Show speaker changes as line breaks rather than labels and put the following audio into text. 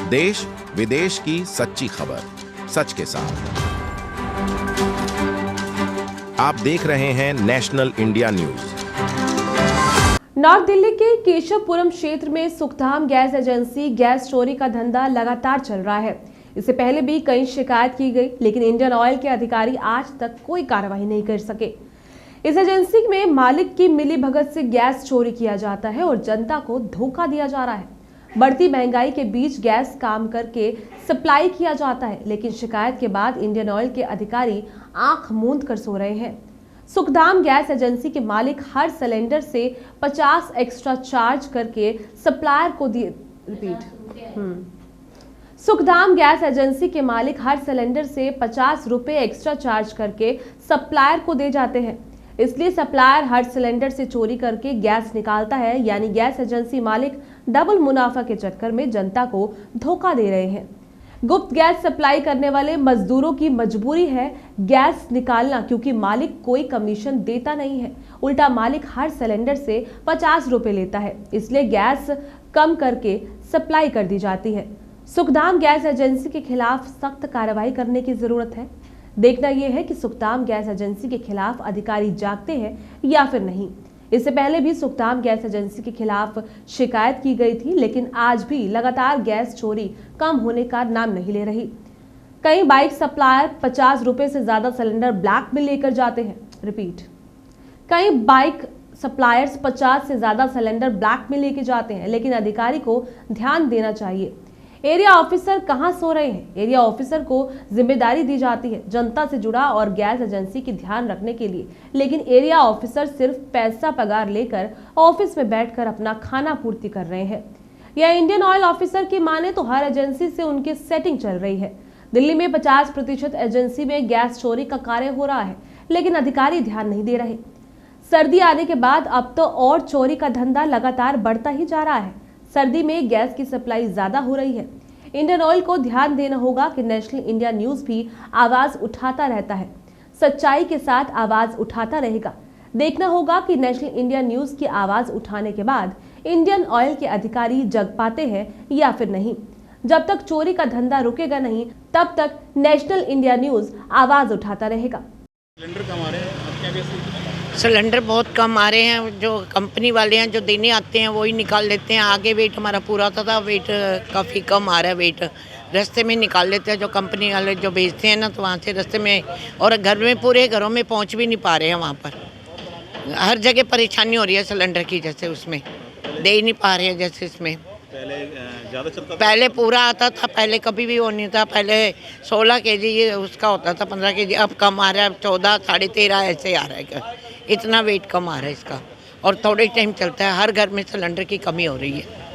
देश विदेश की सच्ची खबर सच के साथ। आप देख रहे हैं national India news.
North Delhi के केशवपुरम क्षेत्र में सुखधाम गैस एजेंसी गैस चोरी का धंधा लगातार चल रहा है। इससे पहले भी कई शिकायत की गई, लेकिन इंडियन ऑयल के अधिकारी आज तक कोई कार्रवाई नहीं कर सके। इस एजेंसी में मालिक की मिलीभगत से गैस चोरी किया जाता है और जनता को धोखा दिया जा रहा है। बढ़ती महंगाई के बीच गैस काम करके सप्लाई किया जाता है, लेकिन शिकायत के बाद इंडियन ऑयल के अधिकारी आंख मूंद कर सो रहे हैं। सुखधाम गैस एजेंसी के मालिक हर सिलेंडर से 50 एक्स्ट्रा चार्ज करके सप्लायर को दिए। सुखधाम गैस एजेंसी के मालिक हर सिलेंडर से 50 रुपए एक्स्ट्रा चार्ज करके सप्लायर को दे जाते हैं। इसलिए सप्लायर हर सिलेंडर से चोरी करके गैस निकालता है, यानी गैस एजेंसी मालिक डबल मुनाफा के चक्कर में जनता को धोखा दे रहे हैं। गुप्त गैस सप्लाई करने वाले मजदूरों की मजबूरी है गैस निकालना, क्योंकि मालिक कोई कमीशन देता नहीं है। उल्टा मालिक हर सिलेंडर से 50 रुपए लेता है, इसलिए गैस कम करके सप्लाई कर दी जाती है। सुखधाम गैस एजेंसी के खिलाफ सख्त कार्रवाई करने की जरूरत है। देखना यह है कि सुखधाम गैस एजेंसी के खिलाफ अधिकारी जागते हैं या फिर नहीं। इससे पहले भी सुखधाम गैस एजेंसी के खिलाफ शिकायत की गई थी, लेकिन आज भी लगातार गैस चोरी कम होने का नाम नहीं ले रही। कई बाइक सप्लायर 50 रुपए से ज्यादा सिलेंडर ब्लैक में लेकर जाते हैं। कई बाइक सप्लायर्स 50 से ज्यादा सिलेंडर ब्लैक में लेके जाते हैं, लेकिन अधिकारी को ध्यान देना चाहिए। एरिया ऑफिसर कहां सो रहे हैं? एरिया ऑफिसर को जिम्मेदारी दी जाती है जनता से जुड़ा और गैस एजेंसी की ध्यान रखने के लिए, लेकिन एरिया ऑफिसर सिर्फ पैसा पगार लेकर ऑफिस में बैठकर अपना खाना पूर्ति कर रहे हैं। या इंडियन ऑयल ऑफिसर की माने तो हर एजेंसी से उनकी सेटिंग चल रही है। दिल्ली में 50% एजेंसी में गैस चोरी का कार्य हो रहा है, लेकिन अधिकारी ध्यान नहीं दे रहे। सर्दी आने के बाद अब तो और चोरी का धंधा लगातार बढ़ता ही जा रहा है। सर्दी में गैस की सप्लाई ज्यादा हो रही है। इंडियन ऑयल को ध्यान देना होगा कि नेशनल इंडिया न्यूज भी आवाज उठाता रहता है, सच्चाई के साथ आवाज उठाता रहेगा। देखना होगा कि नेशनल इंडिया न्यूज की आवाज उठाने के बाद इंडियन ऑयल के अधिकारी जग पाते हैं या फिर नहीं। जब तक चोरी का धंधा रुकेगा नहीं, तब तक नेशनल इंडिया न्यूज आवाज उठाता रहेगा।
सिलेंडर बहुत कम आ रहे हैं। जो कंपनी वाले हैं जो देने आते हैं वही निकाल लेते हैं। आगे वेट हमारा पूरा होता था, वेट काफ़ी कम आ रहा है। वेट रास्ते में निकाल लेते हैं जो कंपनी वाले जो भेजते हैं ना, तो वहाँ से रास्ते में, और घर में पूरे घरों में पहुँच भी नहीं पा रहे हैं। वहाँ पर हर जगह परेशानी हो रही है सिलेंडर की, जैसे उसमें दे ही नहीं पा रहे हैं। जैसे इसमें
ज़्यादा चलता था, पहले
पूरा आता था, पहले कभी भी वो नहीं था। पहले 16 kg ये उसका होता था, 15 kg। अब कम आ रहा है, 14, 13.5 ऐसे आ रहा है। इतना वेट कम आ रहा है इसका, और थोड़े टाइम चलता है। हर घर में सिलेंडर की कमी हो रही है।